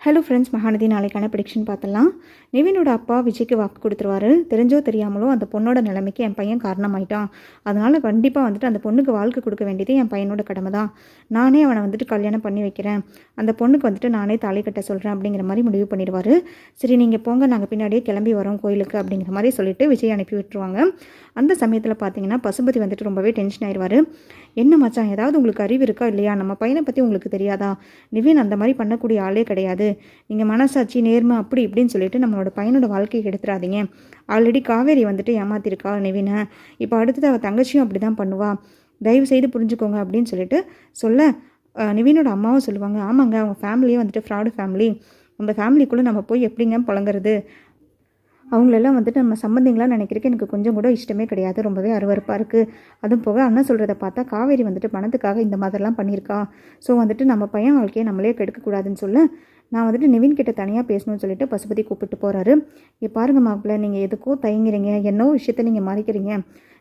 Hello friends, Mahanadi நாளைக்கான prediction பார்த்தலாம். நிவினோட அப்பா விஜய்க்கு வாக்கு கொடுத்துருவாரு. தெரிஞ்சோ தெரியாமலோ அந்த பொண்ணோட நிலைமைக்கு என் பையன் காரணமாயிட்டான். அதனால் கண்டிப்பாக அந்த பொண்ணுக்கு வாழ்க்கை கொடுக்க வேண்டியது என் பையனோட கடமை தான். நானே அவனை கல்யாணம் பண்ணி வைக்கிறேன். அந்த பொண்ணுக்கு நானே தாலி கட்ட சொல்கிறேன் அப்படிங்கிற மாதிரி முடிவு பண்ணிடுவார். சரி நீங்கள் போங்க, நாங்கள் பின்னாடியே கிளம்பி வரோம் கோயிலுக்கு அப்படிங்கிற மாதிரி சொல்லிட்டு விஜய் அனுப்பி விட்டுருவாங்க. அந்த சமயத்தில் பார்த்தீங்கன்னா பசுபதி ரொம்பவே டென்ஷன் ஆயிடுவார். என்ன மச்சான், ஏதாவது உங்களுக்கு அறிவு இருக்கா இல்லையா? நம்ம பையனை பற்றி உங்களுக்கு தெரியாதா? நிவின் அந்த மாதிரி பண்ணக்கூடிய ஆளே கிடையாது. நீங்கள் மனசாட்சி நேர்மை அப்படி இப்படின்னு சொல்லிட்டு நம்மளோட பையனோட வாழ்க்கையை எடுத்துடாதீங்க. ஆல்ரெடி காவேரி ஏமாத்திருக்கா நிவினை. இப்போ அடுத்தது அவள் தங்கச்சியும் அப்படி தான் பண்ணுவா. தயவு செய்து புரிஞ்சுக்கோங்க அப்படின்னு சொல்லிட்டு சொல்ல நிவினோட அம்மாவும் சொல்லுவாங்க, ஆமாங்க அவங்க ஃபேமிலியே ஃப்ராடு ஃபேமிலி. அந்த ஃபேமிலிக்குள்ளே நம்ம போய் எப்படிங்க புழங்குறது? அவங்களெல்லாம் நம்ம சம்பந்திங்களாம் நினைக்கிறதுக்கு எனக்கு கொஞ்சம் கூட இஷ்டமே கிடையாது. ரொம்பவே அருவருப்பாக இருக்குது. அதுவும் போக அண்ணன் சொல்கிறத பார்த்தா காவேரி பணத்துக்காக இந்த மாதிரிலாம் பண்ணியிருக்கா. ஸோ நம்ம பையன் வாழ்க்கையை நம்மளே கெடுக்கக்கூடாதுன்னு சொல்ல நான் நிவின் கிட்ட தனியாக பேசணும்னு சொல்லிட்டு பசுபதி கூப்பிட்டு போகிறாரு. இங்கே பாருங்கள் மாப்பிள்ளை, நீங்கள் எதுக்கோ தயங்குறீங்க, என்னோ விஷயத்த நீங்கள் மறைக்கிறீங்க.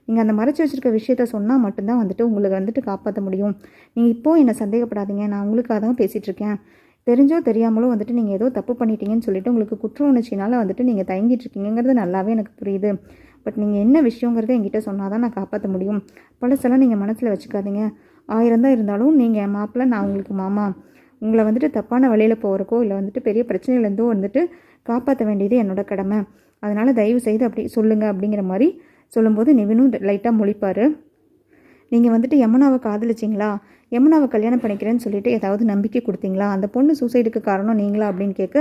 நீங்கள் அந்த மறைச்சி வச்சுருக்க விஷயத்த சொன்னால் மட்டும்தான் உங்களுக்கு காப்பாற்ற முடியும். நீங்கள் இப்போது என்னை சந்தேகப்படாதீங்க, நான் உங்களுக்காக தான் பேசிகிட்ருக்கேன். தெரிஞ்சோ தெரியாமலோ நீங்கள் ஏதோ தப்பு பண்ணிட்டீங்கன்னு சொல்லிட்டு உங்களுக்கு குற்ற உணர்ச்சினால் நீங்கள் தயங்கிட்டு இருக்கீங்கிறது நல்லாவே எனக்கு புரியுது. பட் நீங்கள் என்ன விஷயங்கிறத என்கிட்ட சொன்னால் தான் நான் காப்பாற்ற முடியும். பழசெல்லாம் நீங்கள் மனசில் வச்சுக்காதீங்க. 1000 தான் இருந்தாலும் நீங்கள் என் மாப்பிள்ளை, நான் உங்களுக்கு மாமா. உங்களை தப்பான வழியில் போகிறக்கோ இல்லை பெரிய பிரச்சனையிலேருந்தோ காப்பாற்ற வேண்டியது என்னோட கடமை. அதனால் தயவு செய்து அப்படி சொல்லுங்கள் அப்படிங்கிற மாதிரி சொல்லும்போது நிவினும் லைட்டாக முழிப்பார். நீங்கள் யமுனாவை காதலிச்சிங்களா? யமுனாவை கல்யாணம் பண்ணிக்கிறேன்னு சொல்லிட்டு ஏதாவது நம்பிக்கை கொடுத்தீங்களா? அந்த பொண்ணு சூசைடுக்கு காரணம் நீங்களா அப்படின்னு கேட்க,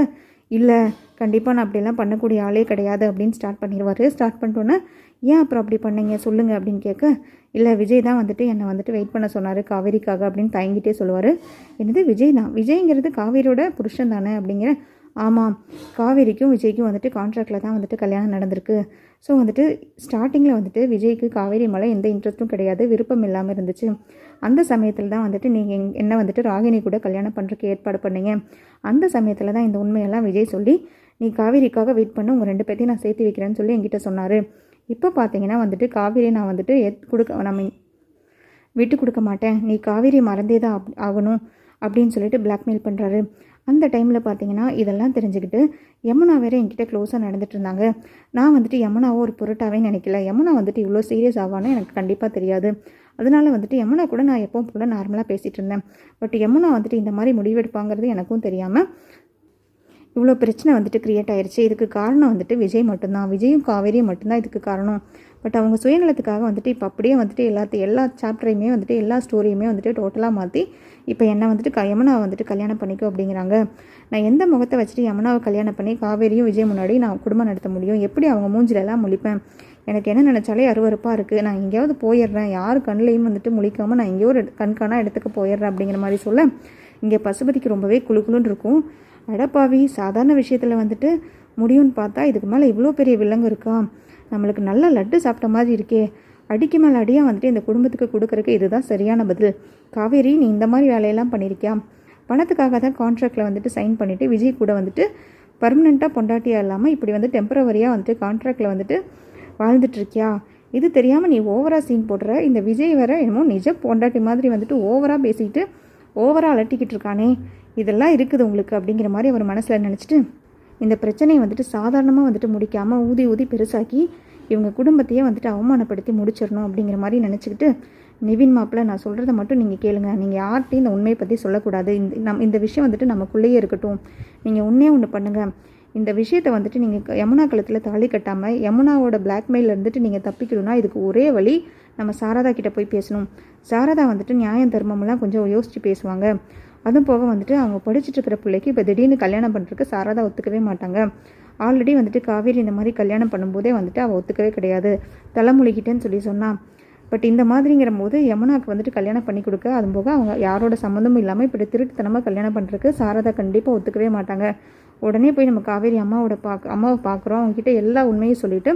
இல்லை கண்டிப்பாக நான் அப்படிலாம் பண்ணக்கூடிய ஆளே கிடையாது அப்படின்னு ஸ்டார்ட் பண்ணிடுவார். ஸ்டார்ட் பண்ணிட்டோன்னே ஏன் அப்புறம் அப்படி பண்ணீங்க சொல்லுங்கள் அப்படின்னு கேட்க, இல்லை விஜய் தான் என்னை வெயிட் பண்ண சொன்னார் காவேரிக்காக அப்படின்னு தயங்கிட்டே சொல்லுவார். என்னது விஜய் தான்? விஜய்ங்கிறது காவேரியோட புருஷன் தானே அப்படிங்கிற. ஆமாம், காவேரிக்கும் விஜய்க்கும் கான்ட்ராக்டில் தான் கல்யாணம் நடந்திருக்கு. ஸோ ஸ்டார்டிங்கில் விஜய்க்கு காவேரி மேலே எந்த இன்ட்ரெஸ்ட்டும் கிடையாது, விருப்பம் இல்லாமல் இருந்துச்சு. அந்த சமயத்தில் தான் நீங்கள் என்ன ராகினி கூட கல்யாணம் பண்ணுறதுக்கு ஏற்பாடு பண்ணீங்க. அந்த சமயத்தில் தான் இந்த உண்மையெல்லாம் விஜய் சொல்லி, நீ காவேரிக்காக வெயிட் பண்ண, உங்கள் 2 பேர்த்தையும் நான் சேர்த்து வைக்கிறேன்னு சொல்லி என்கிட்ட சொன்னார். இப்போ பார்த்தீங்கன்னா காவேரியை நான் நம்ம விட்டு கொடுக்க மாட்டேன், நீ காவேரி மறந்தே தான் ஆகணும் அப்படின்னு சொல்லிட்டு பிளாக்மெயில் பண்ணுறாரு. அந்த டைமில் பார்த்தீங்கன்னா இதெல்லாம் தெரிஞ்சுக்கிட்டு யமுனா வேறு என்கிட்ட க்ளோஸாக நடந்துட்டு இருந்தாங்க. நான் யமுனாவோ ஒரு பொருட்டாவே நினைக்கல. யமுனா இவ்வளோ சீரியஸ் ஆவான்னு எனக்கு கண்டிப்பாக தெரியாது. அதனால யமுனா கூட நான் எப்பவும் போல் நார்மலாக பேசிகிட்டு இருந்தேன். பட் யமுனா இந்த மாதிரி முடிவெடுப்பாங்கிறது எனக்கும் தெரியாமல் இவ்வளோ பிரச்சனை க்ரியேட் ஆயிடுச்சு. இதுக்கு காரணம் விஜய் மட்டும்தான், விஜயும் காவேரியும் மட்டும்தான் இதுக்கு காரணம். பட் அவங்க சுயநலத்துக்காக இப்போ அப்படியே எல்லா சாப்டரையுமே எல்லா ஸ்டோரியுமே டோட்டலாக மாற்றி இப்போ என்னை யமுனா கல்யாணம் பண்ணிக்கோ அப்படிங்கிறாங்க. நான் எந்த முகத்தை வச்சுட்டு யமுனாவை கல்யாணம் பண்ணி காவேரியும் விஜய் முன்னாடி நான் குடும்பம் நடத்த முடியும்? எப்படி அவங்க மூஞ்சிலெல்லாம் முழிப்பேன்? எனக்கு என்ன நினச்சாலே அருவருப்பாக இருக்குது. நான் எங்கேயாவது போயிடுறேன், யார் கண்ணிலையும் முழிக்காமல் நான் எங்கேயோ ஒரு கண்காணா இடத்துக்கு போயிடுறேன் அப்படிங்கிற மாதிரி சொல்ல, இங்கே பசுபதிக்கு ரொம்பவே குழுக்குழுன்னு இருக்கும். அடப்பாவி, சாதாரண விஷயத்தில் முடியும்னு பார்த்தா இதுக்கு மேலே இவ்வளோ பெரிய வில்லங்கு இருக்கா? நம்மளுக்கு நல்ல லட்டு சாப்பிட்ட மாதிரி இருக்கே. அடிக்கு மேலே அடியாக இந்த குடும்பத்துக்கு கொடுக்குறக்கு இதுதான் சரியான பதில். காவேரி, நீ இந்த மாதிரி வேலையெல்லாம் பண்ணியிருக்கியா? பணத்துக்காக தான் கான்ட்ராக்டில் சைன் பண்ணிவிட்டு விஜய் கூட பர்மனெண்ட்டாக பொண்டாட்டியாக இல்லாமல் இப்படி டெம்பரவரியாக கான்ட்ராக்டில் வாழ்ந்துட்டுருக்கியா? இது தெரியாமல் நீ ஓவராக சீன் போடுற. இந்த விஜய் வேற என்னமோ நிஜ பொண்டாட்டி மாதிரி ஓவராக பேசிக்கிட்டு ஓவராக அலட்டிக்கிட்டு இருக்கானே. இதெல்லாம் இருக்குது உங்களுக்கு அப்படிங்கிற மாதிரி அவர் மனசில் நினச்சிட்டு இந்த பிரச்சனையை சாதாரணமாக முடிக்காமல் ஊதி ஊதி பெருசாக்கி இவங்க குடும்பத்தையே அவமானப்படுத்தி முடிச்சிடணும் அப்படிங்கிற மாதிரி நினச்சிக்கிட்டு, நிவின் மாப்பிள்ள, நான் சொல்கிறத மட்டும் நீங்கள் கேளுங்க. நீங்கள் யார்கிட்டையும் இந்த உண்மையை பற்றி சொல்லக்கூடாது. இந்த விஷயம் நமக்குள்ளேயே இருக்கட்டும். நீங்கள் ஒன்று பண்ணுங்கள். இந்த விஷயத்தை நீங்கள் யமுனா கழுத்தில் தாலி கட்டாமல் யமுனாவோட பிளாக்மெயிலில் நீங்கள் தப்பிக்கணும்னா இதுக்கு ஒரே வழி, நம்ம சாரதா கிட்டே போய் பேசணும். சாரதா நியாயம் தர்மமெல்லாம் கொஞ்சம் யோசித்து பேசுவாங்க. அதுவும் போக அவங்க படிச்சுட்டு இருக்கிற பிள்ளைக்கு இப்போ திடீர்னு கல்யாணம் பண்ணுறதுக்கு சாரதா ஒத்துக்கவே மாட்டாங்க. ஆல்ரெடி காவேரி இந்த மாதிரி கல்யாணம் பண்ணும்போதே அவள் ஒத்துக்கவே கிடையாது, தலைமொழிக்கிட்டேன்னு சொல்லி சொன்னான். பட் இந்த மாதிரிங்கிற போது யமுனாவுக்கு கல்யாணம் பண்ணி கொடுக்க, அதுவும் போக அவங்க யாரோட சம்மந்தமும் இல்லாமல் இப்படி திருட்டுத்தனமாக கல்யாணம் பண்ணுறதுக்கு சாரதா கண்டிப்பாக ஒத்துக்கவே மாட்டாங்க. உடனே போய் நம்ம காவேரி அம்மாவை பார்க்குறோம், அவங்ககிட்ட எல்லா உண்மையும் சொல்லிவிட்டு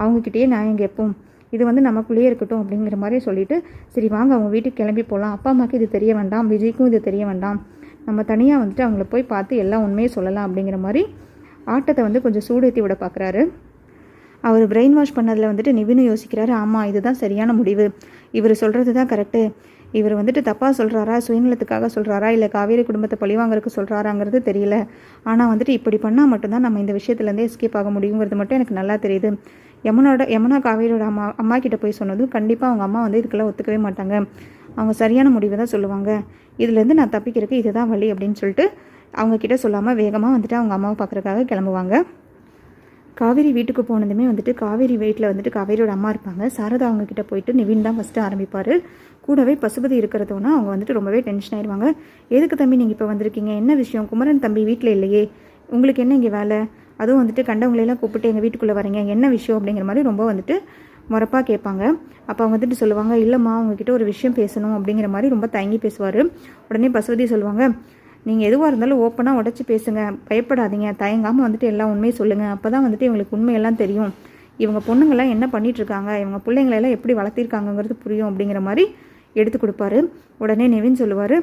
அவங்கக்கிட்டேயே நியாயம் கேட்போம். இது நமக்குள்ளேயே இருக்கட்டும் அப்படிங்கிற மாதிரி சொல்லிவிட்டு, சரி வாங்க அவங்க வீட்டுக்கு கிளம்பி போகலாம். அப்பா அம்மாவுக்கு இது தெரிய வேண்டாம், விஜய்க்கும் இது தெரிய வேண்டாம், நம்ம தனியாக அவங்கள போய் பார்த்து எல்லா உண்மையும் சொல்லலாம் அப்படிங்கிற மாதிரி ஆட்டத்தை கொஞ்சம் சூடேற்றி விட பார்க்குறாரு. அவர் பிரெயின் வாஷ் பண்ணதில் நிவினும் யோசிக்கிறாரு, ஆமாம் இதுதான் சரியான முடிவு, இவர் சொல்கிறது தான் கரெக்டு. இவர் வந்துட்டு தப்பாக சொல்கிறாரா, சுயநலத்துக்காக சொல்கிறாரா, இல்லை காவேரி குடும்பத்தை பழிவாங்கறதுக்கு சொல்கிறாராங்கிறது தெரியல. ஆனால் வந்துட்டு இப்படி பண்ணால் மட்டும்தான் நம்ம இந்த விஷயத்துலேருந்தே எஸ்கேப் ஆக முடியுங்கிறது மட்டும் எனக்கு நல்லா தெரியுது. யமுனா காவேரியோட அம்மா கிட்ட போய் சொன்னதும் கண்டிப்பாக அவங்க அம்மா வந்து இதுக்கெல்லாம் ஒத்துக்கவே மாட்டாங்க. அவங்க சரியான முடிவை தான் சொல்லுவாங்க. இதுலேருந்து நான் தப்பிக்கிறதுக்கு இதுதான் வழி அப்படின்னு சொல்லிட்டு அவங்கக்கிட்ட சொல்லாமல் வேகமாக வந்துட்டு அவங்க அம்மாவை பார்க்குறதுக்காக கிளம்புவாங்க. காவேரி வீட்டுக்கு போனதுமே வந்துட்டு காவேரி வீட்டில் வந்துட்டு காவேரியோட அம்மா இருப்பாங்க. சாரதா அவங்கக்கிட்ட போயிட்டு நிவின் தான் ஃபஸ்ட்டு ஆரம்பிப்பார். கூடவே பசுபதி இருக்கிறதோன்னா அவங்க வந்துட்டு ரொம்பவே டென்ஷன் ஆயிடுவாங்க. எதுக்கு தம்பி நீங்கள் இப்போ வந்திருக்கீங்க, என்ன விஷயம், குமரன் தம்பி வீட்டில் இல்லையே, உங்களுக்கு என்ன இங்கே வேலை, அதுவும் வந்துட்டு கண்டவங்களையெல்லாம் கூப்பிட்டு எங்கள் வீட்டுக்குள்ளே வரீங்க, என்ன விஷயம் அப்படிங்கிற மாதிரி ரொம்ப வந்துட்டு முறப்பாக கேட்பாங்க. அப்போ அவங்க வந்துட்டு சொல்லுவாங்க, இல்லைம்மா உங்ககிட்ட ஒரு விஷயம் பேசணும் அப்படிங்கிற மாதிரி ரொம்ப தயங்கி பேசுவார். உடனே பசுபதி சொல்லுவாங்க, நீங்கள் எதுவாக இருந்தாலும் ஓப்பனாக உடச்சி பேசுங்க, பயப்படாதீங்க, தயங்காமல் வந்துட்டு எல்லா உண்மையும் சொல்லுங்கள், அப்போ தான் வந்துட்டு இவங்களுக்கு உண்மையெல்லாம் தெரியும், இவங்க பொண்ணுங்கள்லாம் என்ன பண்ணிகிட்ருக்காங்க, இவங்க பிள்ளைங்களெல்லாம் எப்படி வளர்த்திருக்காங்கங்கிறது புரியும் அப்படிங்கிற மாதிரி எடுத்து கொடுப்பாரு. உடனே நிவின் சொல்லுவார்,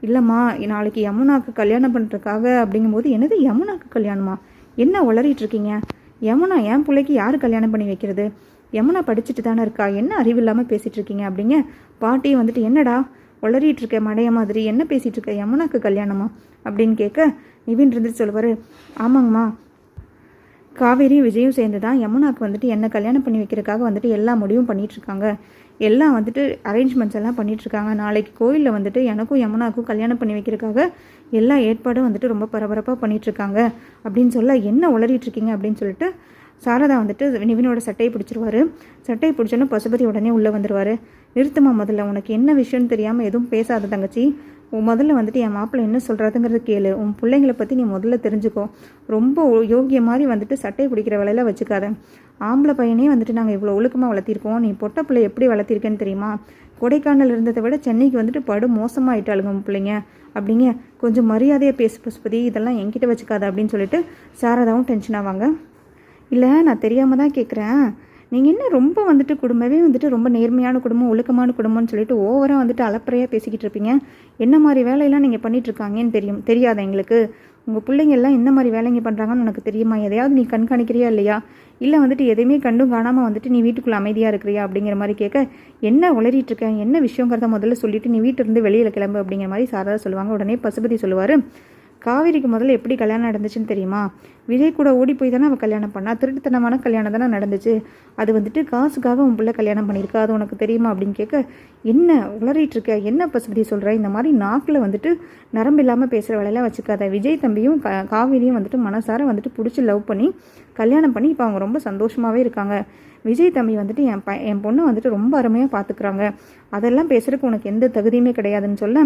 இல்லைம்மா நாளைக்கு யமுனாவுக்கு கல்யாணம் பண்ணுறதுக்காக அப்படிங்கும்போது, என்னது யமுனாவுக்கு கல்யாணமா, என்ன உளறிட்டு இருக்கீங்க, யமுனா என் பிள்ளைக்கு யார் கல்யாணம் பண்ணி வைக்கிறது, யமுனா படிச்சுட்டு தானே இருக்கா, என்ன அறிவு இல்லாமல் பேசிகிட்டு இருக்கீங்க அப்படிங்க. பாட்டி வந்துட்டு, என்னடா உளறிட்டு இருக்க மடைய மாதிரி, என்ன பேசிகிட்டு இருக்க, யமுனாக்கு கல்யாணமா அப்படின்னு கேட்க நிவின் இருந்துட்டு சொல்லுவார், ஆமாங்கம்மா காவேரி விஜயும் சேர்ந்து தான் யமுனாக்கு வந்துட்டு என்ன கல்யாணம் பண்ணி வைக்கிறதுக்காக வந்துட்டு எல்லா முடிவும் பண்ணிகிட்ருக்காங்க, எல்லாம் வந்துட்டு அரேஞ்ச்மெண்ட்ஸ் எல்லாம் பண்ணிகிட்ருக்காங்க, நாளைக்கு கோயிலில் வந்துட்டு எனக்கும் யமுனாக்கும் கல்யாணம் பண்ணி வைக்கிறதுக்காக எல்லா ஏற்பாடும் வந்துட்டு ரொம்ப பரபரப்பாக பண்ணிகிட்ருக்காங்க அப்படின்னு சொல்ல, என்ன உளறிட்டுருக்கீங்க அப்படின்னு சொல்லிட்டு சாரதா வந்துட்டு நிவினோட சட்டையை பிடிச்சிருவாரு. சட்டையை பிடிச்சோன்னா பசுபதி உடனே உள்ளே வந்துடுவார். நிறுத்துமா, முதல்ல உனக்கு என்ன விஷயம்னு தெரியாமல் எதுவும் பேசாத தங்கச்சி, முதல்ல வந்துட்டு என் மாப்பிள்ளை என்ன சொல்கிறதுங்கிறது கேளு, உன் பிள்ளைங்களை பற்றி நீ முதல்ல தெரிஞ்சுக்கோ, ரொம்ப யோகிய மாதிரி வந்துட்டு சட்டையை பிடிக்கிற வேலையில் வச்சுக்காத, ஆம்பளை பையனே வந்துட்டு நாங்கள் இவ்வளோ ஒழுக்கமாக வளர்த்திருக்கோம், நீ பொட்டை பிள்ளை எப்படி வளர்த்திருக்கேன்னு தெரியுமா, கொடைக்கானல் இருந்ததை விட சென்னைக்கு வந்துட்டு படு மோசமாகிட்டாளுங்க உன் பிள்ளைங்க அப்படிங்க, கொஞ்சம் மரியாதையாக பேசு பசுபதி, இதெல்லாம் என்கிட்ட வச்சுக்காத அப்படின்னு சொல்லிட்டு சாரதாவும் டென்ஷன் ஆவாங்க. இல்லை நான் தெரியாமல் தான் கேட்குறேன், நீங்கள் என்ன ரொம்ப வந்துட்டு குடும்பமே வந்துட்டு ரொம்ப நேர்மையான குடும்பம் ஒழுக்கமான குடும்பம்னு சொல்லிட்டு ஓவராக வந்துட்டு அலப்பறையாக பேசிக்கிட்டு இருப்பீங்க, என்ன மாதிரி வேலையெல்லாம் நீங்கள் பண்ணிகிட்ருக்காங்கன்னு தெரியாதா எங்களுக்கு, உங்கள் பிள்ளைங்க எல்லாம் என்ன மாதிரி வேலைங்க பண்ணுறாங்கன்னு உனக்கு தெரியுமா, எதையாவது நீ கண்காணிக்கிறியா இல்லையா, இல்லை வந்துட்டு எதையுமே கண்டும் காணாமல் வந்துட்டு நீ வீட்டுக்குள்ளே அமைதியாக இருக்கிறியா அப்படிங்கிற மாதிரி கேட்க, என்ன உளறிட்டுருக்கேன், என்ன விஷயங்கிறத முதல்ல சொல்லிவிட்டு நீ வீட்டிலேருந்து வெளியில் கிளம்பு அப்படிங்கிற மாதிரி சாரதா சொல்லுவாங்க. உடனே பசுபதி சொல்லுவார், காவேரிக்கு முதல்ல எப்படி கல்யாணம் நடந்துச்சுன்னு தெரியுமா, விஜய் கூட ஓடி போய் தானே அவள் கல்யாணம் பண்ணா, திருட்டுத்தனமான கல்யாணம் தானே நடந்துச்சு, அது வந்துட்டு காசுக்காக உன் பிள்ளை கல்யாணம் பண்ணியிருக்கா, அது உனக்கு தெரியுமா அப்படின்னு கேட்க, என்ன உளறிட்டுருக்க, என்ன பசுபதி சொல்கிற, இந்த மாதிரி நாக்கில் வந்துட்டு நரம்பு இல்லாமல் பேசுகிற வேலையெல்லாம் வச்சுக்காத, விஜய் தம்பியும் காவேரியும் வந்துட்டு மனசார வந்துட்டு பிடிச்சி லவ் பண்ணி கல்யாணம் பண்ணி இப்போ அவங்க ரொம்ப சந்தோஷமாகவே இருக்காங்க, விஜய் தம்பி வந்துட்டு என் பொண்ணை வந்துட்டு ரொம்ப அருமையாக பார்த்துக்குறாங்க, அதெல்லாம் பேசுகிறதுக்கு உனக்கு எந்த தகுதியுமே கிடையாதுன்னு சொல்ல,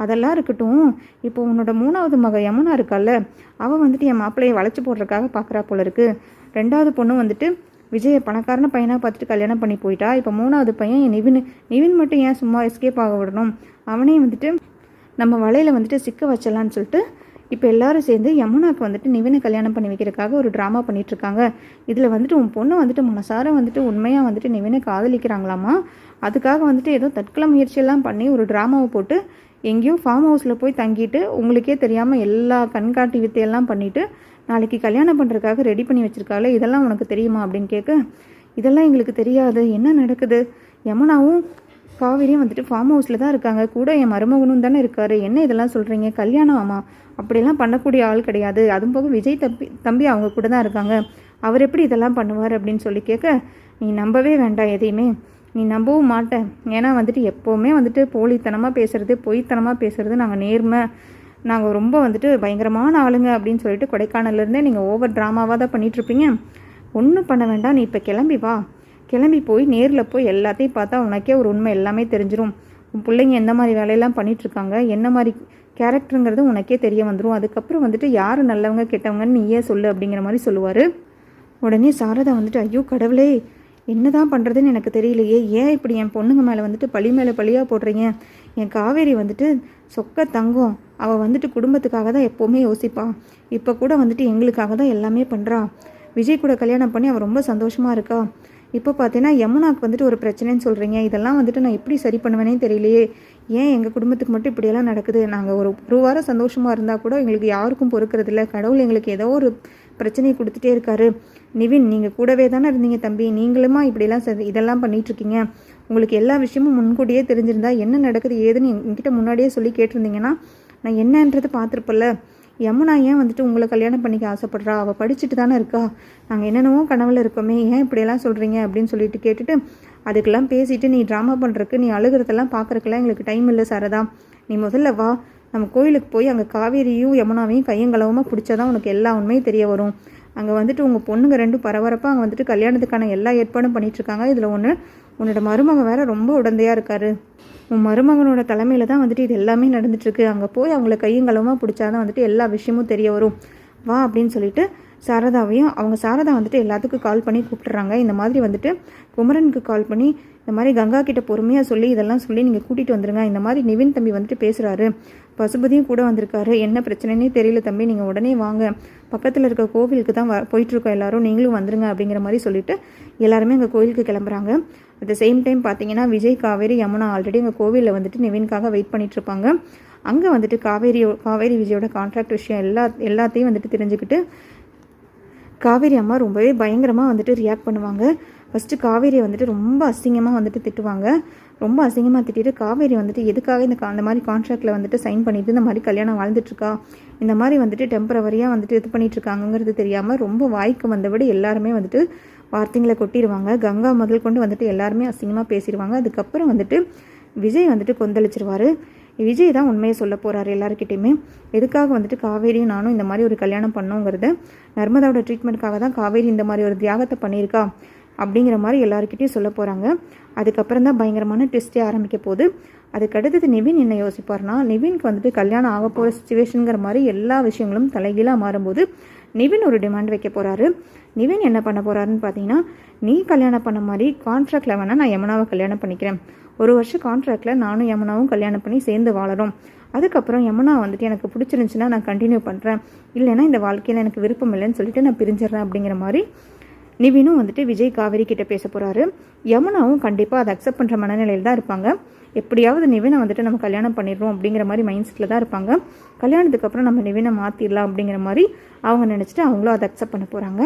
அதெல்லாம் இருக்கட்டும், இப்போ உன்னோட 3வது மக யமுனா இருக்கால, அவள் வந்துட்டு என் மாப்பிள்ளையை வளைச்சி போடுறதுக்காக பார்க்குறா போல இருக்குது, 2வது பொண்ணு வந்துட்டு விஜயை பணக்காரன பையனாக பார்த்துட்டு கல்யாணம் பண்ணி போயிட்டா, இப்போ 3வது பையன் என் நிவின் மட்டும் ஏன் சும்மா எஸ்கேப் ஆக விடணும், அவனே வந்துட்டு நம்ம வலையில் வந்துட்டு சிக்க வச்சலான்னு சொல்லிட்டு இப்போ எல்லாரும் சேர்ந்து யமுனாக்கு வந்துட்டு நிவினை கல்யாணம் பண்ணி வைக்கிறதுக்காக ஒரு ட்ராமா பண்ணிகிட்ருக்காங்க, இதில் வந்துட்டு உன் பொண்ணு வந்துட்டு மனசார வந்துட்டு உண்மையாக வந்துட்டு நிவினை காதலிக்கிறாங்களாமா, அதுக்காக வந்துட்டு ஏதோ தற்கொலை முயற்சியெல்லாம் பண்ணி ஒரு ட்ராமாவை போட்டு எங்கேயோ ஃபார்ம் ஹவுஸில் போய் தங்கிட்டு உங்களுக்கே தெரியாமல் எல்லா கண்காட்டி வித்தையெல்லாம் பண்ணிவிட்டு நாளைக்கு கல்யாணம் பண்ணுறதுக்காக ரெடி பண்ணி வச்சுருக்காள், இதெல்லாம் உனக்கு தெரியுமா அப்படின்னு கேட்க, இதெல்லாம் எங்களுக்கு தெரியாது, என்ன நடக்குது, யமுனாவும் காவேரியும் வந்துட்டு ஃபார்ம் ஹவுஸில் தான் இருக்காங்க, கூட என் மருமகனும் தானே இருக்கார், என்ன இதெல்லாம் சொல்கிறீங்க, கல்யாணம் ஆமா அப்படியெல்லாம் பண்ணக்கூடிய ஆள் கிடையாது, அதுவும் போக விஜய் தம்பி அவங்க கூட தான் இருக்காங்க, அவர் எப்படி இதெல்லாம் பண்ணுவார் அப்படின்னு சொல்லி கேட்க, நீ நம்பவே வேண்டாம், எதையுமே நீ நம்பவும் மாட்டேன், ஏன்னா வந்துட்டு எப்போவுமே வந்துட்டு போலித்தனமாக பேசுகிறது பொய்த்தனமாக பேசுகிறது நாங்கள் நேர்மை, நாங்கள் ரொம்ப வந்துட்டு பயங்கரமான ஆளுங்க அப்படின்னு சொல்லிட்டு கொடைக்கானல்லேருந்தே நீங்கள் ஓவர் ட்ராமாவாக தான் பண்ணிகிட்ருப்பீங்க, ஒன்றும் பண்ண வேண்டாம், நீ இப்போ கிளம்பி வா, கிளம்பி போய் நேரில் போய் எல்லாத்தையும் பார்த்தா உனக்கே ஒரு உண்மை எல்லாமே தெரிஞ்சிடும், உன் பிள்ளைங்க எந்த மாதிரி வேலையெல்லாம் பண்ணிகிட்ருக்காங்க, என்ன மாதிரி கேரக்டருங்கிறது உனக்கே தெரிய வந்துடும், அதுக்கப்புறம் வந்துட்டு யார் நல்லவங்க கெட்டவங்கன்னு நீயே சொல்லு அப்படிங்கிற மாதிரி சொல்லுவார். உடனே சாரதா வந்துட்டு, ஐயோ கடவுளே என்ன தான் பண்ணுறதுன்னு எனக்கு தெரியலையே, ஏன் இப்படி என் பொண்ணுங்க மேலே வந்துட்டு பழி மேலே பழியாக போடுறீங்க, என் காவேரி வந்துட்டு சொக்க தங்கம், அவள் வந்துட்டு குடும்பத்துக்காக தான் எப்போவுமே யோசிப்பாள், இப்போ கூட வந்துட்டு எங்களுக்காக தான் எல்லாமே பண்ணுறா, விஜய் கூட கல்யாணம் பண்ணி அவள் ரொம்ப சந்தோஷமாக இருக்கா, இப்போ பார்த்தீங்கன்னா யமுனாக்கு வந்துட்டு ஒரு பிரச்சனைன்னு சொல்கிறீங்க, இதெல்லாம் வந்துட்டு நான் எப்படி சரி பண்ணுவேனே தெரியலையே, ஏன் எங்கள் குடும்பத்துக்கு மட்டும் இப்படியெல்லாம் நடக்குது, நாங்கள் ஒரு வாரம் சந்தோஷமாக இருந்தால் கூட எங்களுக்கு யாருக்கும் பொறுக்கிறதில்ல, கடவுள் எங்களுக்கு ஏதோ ஒரு பிரச்சனையை கொடுத்துட்டே இருக்காரு. நிவின், நீங்கள் கூடவே தானே இருந்தீங்க தம்பி, நீங்களுமா இப்படிலாம் இதெல்லாம் பண்ணிகிட்ருக்கீங்க? உங்களுக்கு எல்லா விஷயமும் முன்கூட்டியே தெரிஞ்சிருந்தா என்ன நடக்குது ஏதுன்னு என்கிட்ட முன்னாடியே சொல்லி கேட்டிருந்தீங்கன்னா நான் என்னன்றது பார்த்துருப்பல்ல. யமுனா ஏன் வந்துட்டு உங்களை கல்யாணம் பண்ணிக்க ஆசைப்படுறா? அவள் படிச்சுட்டு தானே இருக்கா. நாங்கள் என்னென்னவோ கனவில் இருக்கோமே, ஏன் இப்படியெல்லாம் சொல்கிறீங்க அப்படின்னு சொல்லிட்டு கேட்டுட்டு, அதுக்கெல்லாம் பேசிட்டு நீ ட்ராமா பண்ணுறக்கு, நீ அழுகிறதெல்லாம் பார்க்குறக்கெல்லாம் எங்களுக்கு டைம் இல்லை சாரதா. நீ முதல்ல வா, நம்ம கோயிலுக்கு போய் அங்கே காவேரியும் யமுனாவையும் கையங்களவமாக பிடிச்சாதான் உனக்கு எல்லா உண்மையும் தெரிய வரும். அங்கே வந்துட்டு உங்கள் பொண்ணுங்க ரெண்டும் பரபரப்பாக அங்கே வந்துட்டு கல்யாணத்துக்கான எல்லா ஏற்பாடும் பண்ணிகிட்ருக்காங்க. இதில் உன்னோட மருமகன் வேறு ரொம்ப உடந்தையாக இருக்காரு. உன் மருமகனோட தலைமையில் தான் வந்துட்டு இது எல்லாமே நடந்துட்டுருக்கு. அங்கே போய் அவங்கள கையங்களவமாக பிடிச்சாதான் வந்துட்டு எல்லா விஷயமும் தெரிய வரும். வா அப்படின்னு சொல்லிட்டு சாரதாவையும் சாரதா வந்துட்டு எல்லாத்துக்கும் கால் பண்ணி கூப்பிட்டுறாங்க. இந்த மாதிரி வந்துட்டு குமரனுக்கு கால் பண்ணி இந்த மாதிரி கங்கா கிட்ட பொறுமையாக சொல்லி இதெல்லாம் சொல்லி நீங்கள் கூட்டிகிட்டு வந்துடுங்க. இந்த மாதிரி நிவின் தம்பி வந்துட்டு பேசுகிறாரு, பசுபதியும் கூட வந்திருக்காரு, என்ன பிரச்சனைனே தெரியல தம்பி, நீங்கள் உடனே வாங்க, பக்கத்தில் இருக்க கோவிலுக்கு தான் போயிட்டுருக்கோம் எல்லாரும், நீங்களும் வந்துருங்க அப்படிங்கிற மாதிரி சொல்லிவிட்டு எல்லாருமே அங்கே கோவிலுக்கு கிளம்புறாங்க. அட் த சேம் டைம் பார்த்தீங்கன்னா விஜய், காவேரி, யமுனா ஆல்ரெடி அங்கே கோவிலில் வந்துட்டு நிவின்காக வெயிட் பண்ணிகிட்ருப்பாங்க. அங்கே வந்துட்டு காவேரி விஜயோட கான்ட்ராக்ட் விஷயம் எல்லாத்தையும் வந்துட்டு தெரிஞ்சுக்கிட்டு காவேரி அம்மா ரொம்பவே பயங்கரமாக வந்துட்டு ரியாக்ட் பண்ணுவாங்க. ஃபஸ்ட்டு காவேரியை வந்துட்டு ரொம்ப அசிங்கமாக வந்துட்டு திட்டுவாங்க. ரொம்ப அசிங்கமாக திட்டிட்டு காவேரி வந்துட்டு எதுக்காக அந்த மாதிரி கான்ட்ராக்டில் வந்துட்டு சைன் பண்ணிவிட்டு இந்த மாதிரி கல்யாணம் வாழ்ந்துட்டுருக்கா, இந்த மாதிரி வந்துட்டு டெம்பரவரியாக வந்துட்டு இது பண்ணிகிட்ருக்காங்கங்கிறது தெரியாமல் ரொம்ப வாய்க்கு வந்தபடி எல்லாருமே வந்துட்டு வார்த்தைங்களை கொட்டிடுவாங்க. கங்கா முதல் கொண்டு வந்துட்டு எல்லாருமே அசிங்கமாக பேசிடுவாங்க. அதுக்கப்புறம் வந்துட்டு விஜய் வந்துட்டு கொந்தளிச்சிருவார். விஜய் தான் உண்மையை சொல்ல போகிறாரு எல்லாருக்கிட்டையுமே. எதுக்காக வந்துட்டு காவேரியும் நானும் இந்த மாதிரி ஒரு கல்யாணம் பண்ணோங்கிறத, நர்மதாவோட ட்ரீட்மெண்ட்டுக்காக தான் காவேரி இந்த மாதிரி ஒரு தியாகத்தை பண்ணியிருக்கா அப்படிங்கிற மாதிரி எல்லாருக்கிட்டையும் சொல்ல போகிறாங்க. அதுக்கப்புறம் தான் பயங்கரமான ட்விஸ்டே ஆரம்பிக்க போகுது. அதுக்கடுத்தது நிவின் என்ன யோசிப்பார்னா, நிவின்க்கு வந்துட்டு கல்யாணம் ஆக போகிற சுச்சுவேஷனுங்கிற மாதிரி எல்லா விஷயங்களும் தலைகீழாக மாறும்போது நிவின் ஒரு டிமாண்ட் வைக்க போகிறாரு. நிவின் என்ன பண்ண போகிறாருன்னு பார்த்தீங்கன்னா, நீ கல்யாணம் பண்ண மாதிரி கான்ட்ராக்டில் வேணால் நான் யமுனாவை கல்யாணம் பண்ணிக்கிறேன், 1 வருஷம் கான்ட்ராக்டில் நானும் யமுனாவும் கல்யாணம் பண்ணி சேர்ந்து வாழறோம், அதுக்கப்புறம் யமுனா வந்துட்டு எனக்கு பிடிச்சிருந்துச்சுன்னா நான் கண்டினியூ பண்ணுறேன், இல்லைனா இந்த வாழ்க்கையில் எனக்கு விருப்பம் இல்லைன்னு சொல்லிட்டு நான் பிரிஞ்சிடறேன் அப்படிங்கிற மாதிரி நிவினும் வந்துட்டு விஜய் காவேரி கிட்ட பேச போகிறாரு. யமுனாவும் கண்டிப்பாக அதை அக்செப்ட் பண்ணுற மனநிலையில் தான் இருப்பாங்க. எப்படியாவது நிவினை வந்துட்டு நம்ம கல்யாணம் பண்ணிடுறோம் அப்படிங்கிற மாதிரி மைண்ட் செட்டில் தான் இருப்பாங்க. கல்யாணத்துக்கு அப்புறம் நம்ம நிவினை மாற்றிடலாம் அப்படிங்கிற மாதிரி அவங்க நினச்சிட்டு அவங்களும் அதை அக்செப்ட் பண்ண போகிறாங்க.